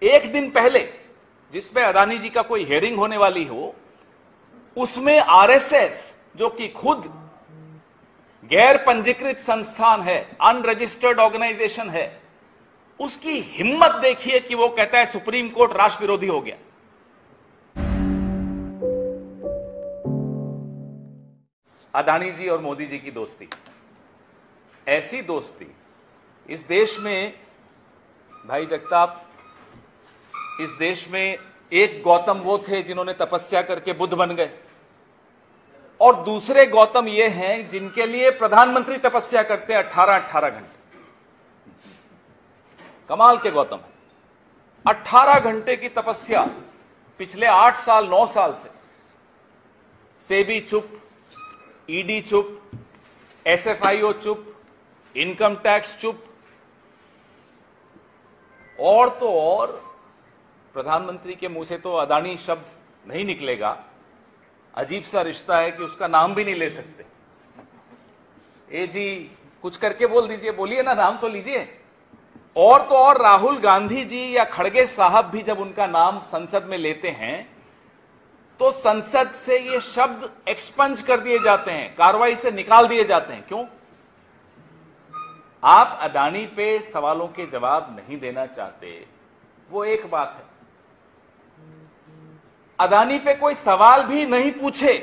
एक दिन पहले जिसमें अदानी जी का कोई हियरिंग होने वाली हो, उसमें आरएसएस जो कि खुद गैर पंजीकृत संस्थान है, अनरजिस्टर्ड ऑर्गेनाइजेशन है, उसकी हिम्मत देखिए कि वो कहता है सुप्रीम कोर्ट राष्ट्र विरोधी हो गया। अदानी जी और मोदी जी की दोस्ती, ऐसी दोस्ती इस देश में, भाई जगताप, इस देश में एक गौतम वो थे जिन्होंने तपस्या करके बुद्ध बन गए, और दूसरे गौतम ये हैं जिनके लिए प्रधानमंत्री तपस्या करते हैं 18-18 घंटे। कमाल के गौतम है। 18 घंटे की तपस्या पिछले 8 साल 9 साल से। सेबी चुप, ईडी चुप, एसएफआईओ चुप, इनकम टैक्स चुप, और तो और प्रधानमंत्री के मुंह से तो अदानी शब्द नहीं निकलेगा। अजीब सा रिश्ता है कि उसका नाम भी नहीं ले सकते। ए जी कुछ करके बोल दीजिए, बोलिए ना, नाम तो लीजिए। और तो और राहुल गांधी जी या खड़गे साहब भी जब उनका नाम संसद में लेते हैं तो संसद से ये शब्द एक्सपंज कर दिए जाते हैं, कार्रवाई से निकाल दिए जाते हैं। क्यों? आप अदानी पे सवालों के जवाब नहीं देना चाहते, वो एक बात है। अदानी पे कोई सवाल भी नहीं पूछे,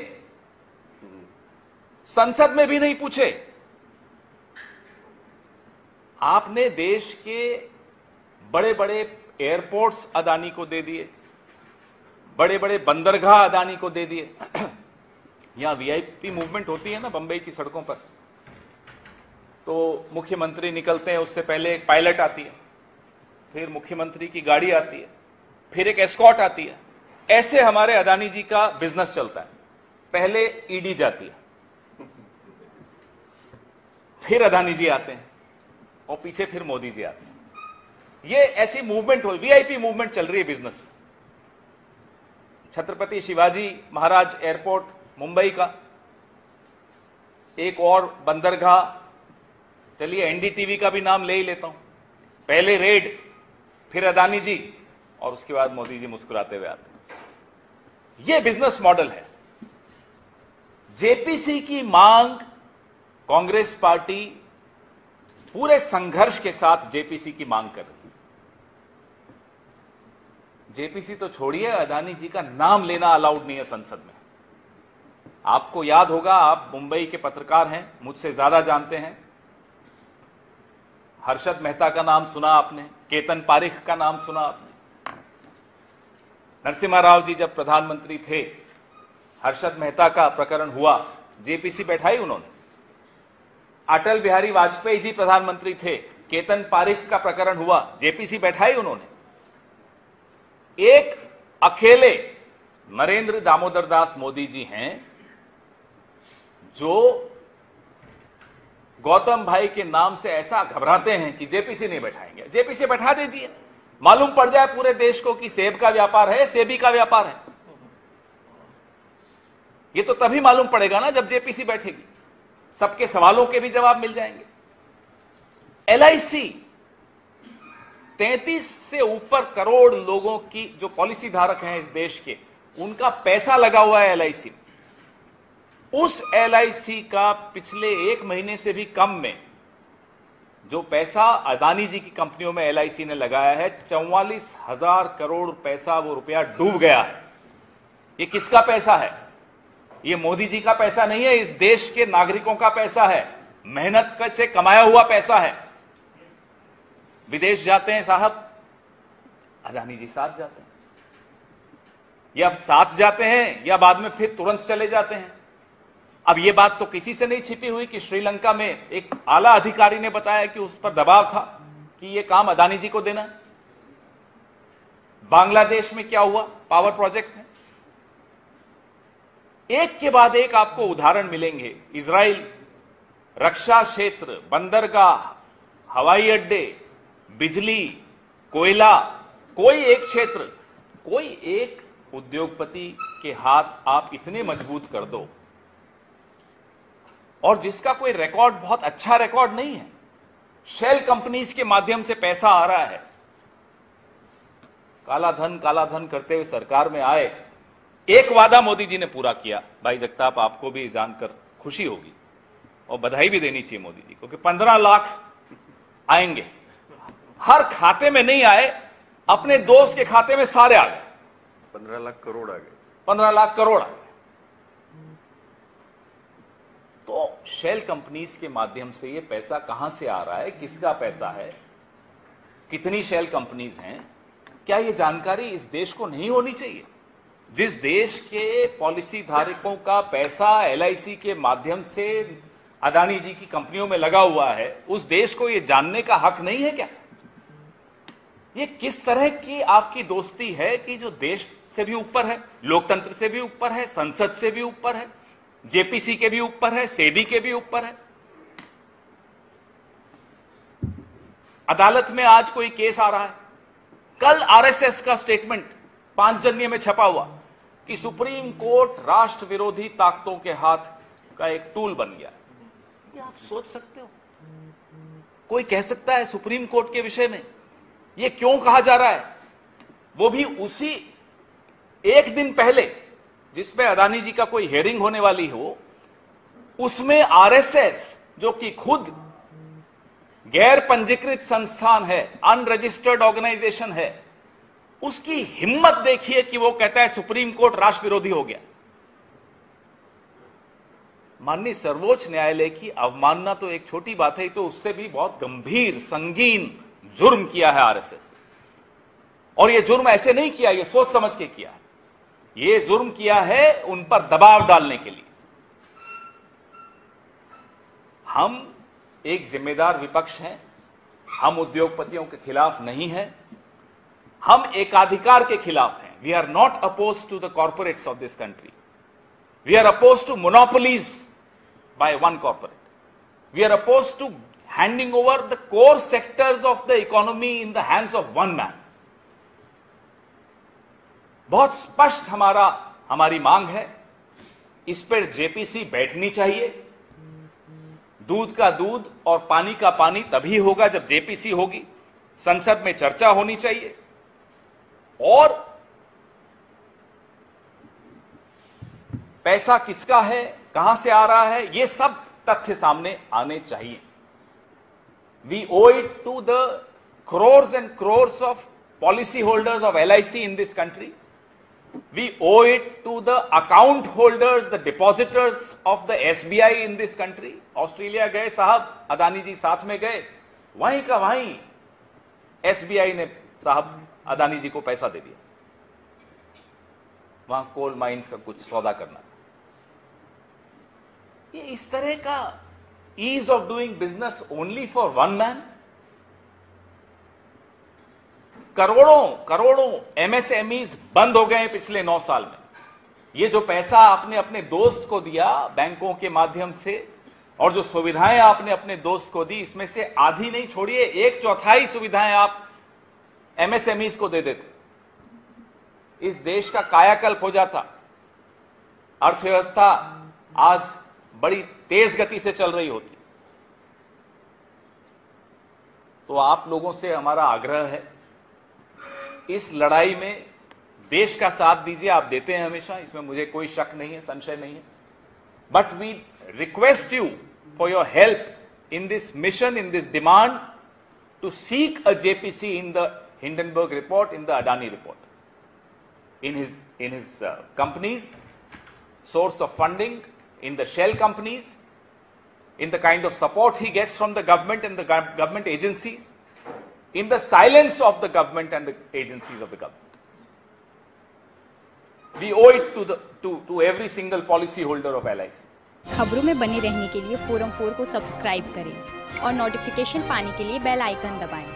संसद में भी नहीं पूछे। आपने देश के बड़े बड़े एयरपोर्ट्स अदानी को दे दिए, बड़े बड़े बंदरगाह अदानी को दे दिए। यहां वीआईपी मूवमेंट होती है ना बंबई की सड़कों पर, तो मुख्यमंत्री निकलते हैं, उससे पहले एक पायलट आती है, फिर मुख्यमंत्री की गाड़ी आती है, फिर एक एस्कॉर्ट आती है। ऐसे हमारे अदानी जी का बिजनेस चलता है। पहले ईडी जाती है, फिर अदानी जी आते हैं, और पीछे फिर मोदी जी आते हैं। ये ऐसी मूवमेंट हो, वीआईपी मूवमेंट चल रही है बिजनेस में। छत्रपति शिवाजी महाराज एयरपोर्ट मुंबई का, एक और बंदरगाह, चलिए एनडीटीवी का भी नाम ले ही लेता हूं। पहले रेड, फिर अदानी जी, और उसके बाद मोदी जी मुस्कुराते हुए आते हैं। यह बिजनेस मॉडल है। जेपीसी की मांग कांग्रेस पार्टी पूरे संघर्ष के साथ जेपीसी की मांग कर रही है। जेपीसी तो छोड़िए, अदानी जी का नाम लेना अलाउड नहीं है संसद में। आपको याद होगा, आप मुंबई के पत्रकार हैं, मुझसे ज्यादा जानते हैं। हर्षद मेहता का नाम सुना आपने, केतन पारेख का नाम सुना आपने। नरसिम्हा राव जी जब प्रधानमंत्री थे, हर्षद मेहता का प्रकरण हुआ, जेपीसी बैठाई उन्होंने। अटल बिहारी वाजपेयी जी प्रधानमंत्री थे, केतन पारेख का प्रकरण हुआ, जेपीसी बैठाई उन्होंने। एक अकेले नरेंद्र दामोदर दास मोदी जी हैं जो गौतम भाई के नाम से ऐसा घबराते हैं कि जेपीसी नहीं बैठाएंगे। जेपीसी बैठा दीजिए, मालूम पड़ जाए पूरे देश को कि सेब का व्यापार है, सेबी का व्यापार है। ये तो तभी मालूम पड़ेगा ना जब जेपीसी बैठेगी, सबके सवालों के भी जवाब मिल जाएंगे। एलआईसी 33 से ऊपर करोड़ लोगों की जो पॉलिसी धारक हैं इस देश के, उनका पैसा लगा हुआ है एलआईसी। उस एलआईसी का पिछले 1 महीने से भी कम में जो पैसा अदानी जी की कंपनियों में एलआईसी ने लगाया है, 44,000 करोड़ पैसा, वो रुपया डूब गया है। ये किसका पैसा है? ये मोदी जी का पैसा नहीं है, इस देश के नागरिकों का पैसा है, मेहनत से कमाया हुआ पैसा है। विदेश जाते हैं साहब, अदानी जी साथ जाते हैं, या साथ जाते हैं या बाद में फिर तुरंत चले जाते हैं। अब यह बात तो किसी से नहीं छिपी हुई कि श्रीलंका में एक आला अधिकारी ने बताया कि उस पर दबाव था कि यह काम अदानी जी को देना। बांग्लादेश में क्या हुआ पावर प्रोजेक्ट में, एक के बाद एक आपको उदाहरण मिलेंगे। इजराइल, रक्षा क्षेत्र, बंदरगाह, हवाई अड्डे, बिजली, कोयला, कोई एक क्षेत्र, कोई एक उद्योगपति के हाथ आप इतने मजबूत कर दो, और जिसका कोई रिकॉर्ड बहुत अच्छा रिकॉर्ड नहीं है, शेल कंपनीज के माध्यम से पैसा आ रहा है, काला धन करते हुए सरकार में आए, एक वादा मोदी जी ने पूरा किया। भाई जगताप, आपको भी जानकर खुशी होगी और बधाई भी देनी चाहिए मोदी जी को कि 15 लाख आएंगे। हर खाते में नहीं आए, अपने दोस्त के खाते में सारे आ गए। 15 लाख करोड़ आ गए। 15 लाख करोड़ आ गए। तो शेल कंपनीज के माध्यम से ये पैसा कहां से आ रहा है, किसका पैसा है, कितनी शेल कंपनीज हैं, क्या ये जानकारी इस देश को नहीं होनी चाहिए? जिस देश के पॉलिसी धारकों का पैसा LIC के माध्यम से अदानी जी की कंपनियों में लगा हुआ है, उस देश को ये जानने का हक नहीं है क्या? ये किस तरह की आपकी दोस्ती है कि जो देश से भी ऊपर है, लोकतंत्र से भी ऊपर है, संसद से भी ऊपर है, JPC के भी ऊपर है, SEBI के भी ऊपर है। अदालत में आज कोई केस आ रहा है, कल RSS का स्टेटमेंट 5 जनवरी में छपा हुआ कि सुप्रीम कोर्ट राष्ट्र विरोधी ताकतों के हाथ का एक टूल बन गया। ये आप सोच सकते हो? कोई कह सकता है सुप्रीम कोर्ट के विषय में ये क्यों कहा जा रहा है? वो भी उसी एक दिन पहले जिसमें अदानी जी का कोई हियरिंग होने वाली हो, उसमें RSS जो कि खुद गैर पंजीकृत संस्थान है, अनरजिस्टर्ड ऑर्गेनाइजेशन है, उसकी हिम्मत देखिए कि वो कहता है सुप्रीम कोर्ट राष्ट्र विरोधी हो गया। माननीय सर्वोच्च न्यायालय की अवमानना तो एक छोटी बात है, तो उससे भी बहुत गंभीर संगीन जुर्म किया है RSS। और ये जुर्म ऐसे नहीं किया, ये सोच समझ के किया है। ये जुर्म किया है उन पर दबाव डालने के लिए। हम एक जिम्मेदार विपक्ष हैं, हम उद्योगपतियों के खिलाफ नहीं हैं, हम एकाधिकार के खिलाफ हैं। We are not oppose to the corporates of this country, we are oppose to monopolies by one corporate, we are oppose to handing over the core sectors of the economy in the hands of one man. बहुत स्पष्ट हमारी मांग है, इस पर JPC बैठनी चाहिए। दूध का दूध और पानी का पानी तभी होगा जब JPC होगी। संसद में चर्चा होनी चाहिए और पैसा किसका है, कहां से आ रहा है, ये सब तथ्य सामने आने चाहिए। We owe it to the crores and crores of policy holders of LIC in this country. We owe it to the account holders, the depositors of the SBI in this country. Australia गए साहब, अदानी जी साथ में गए, वहीं का वहीं SBI ने साहब अदानी जी को पैसा दे दिया। वहां कोल माइंस का कुछ सौदा करना। ये इस तरह का ease of doing business only for one man. करोड़ों MSMEs बंद हो गए पिछले 9 साल में। ये जो पैसा आपने अपने दोस्त को दिया बैंकों के माध्यम से और जो सुविधाएं आपने अपने दोस्त को दी, इसमें से आधी नहीं छोड़िए 1/4 सुविधाएं आप MSMEs को दे देते, इस देश का कायाकल्प हो जाता। अर्थव्यवस्था आज बड़ी तेज गति से चल रही होती। तो आप लोगों से हमारा आग्रह है, इस लड़ाई में देश का साथ दीजिए। आप देते हैं हमेशा, इसमें मुझे कोई शक नहीं है, संशय नहीं है। But we request you for your help in this mission, in this demand to seek a JPC in the Hindenburg report, in the Adani report, in his companies, source of funding, in the shell companies, in the kind of support he gets from the government and the government agencies, in the silence of the government and the agencies of the government. We owe it to every single policy holder of LIC. खबरों में बने रहने के लिए forum 4 को subscribe करें और notification पाने के लिए बेल आइकन दबाएं।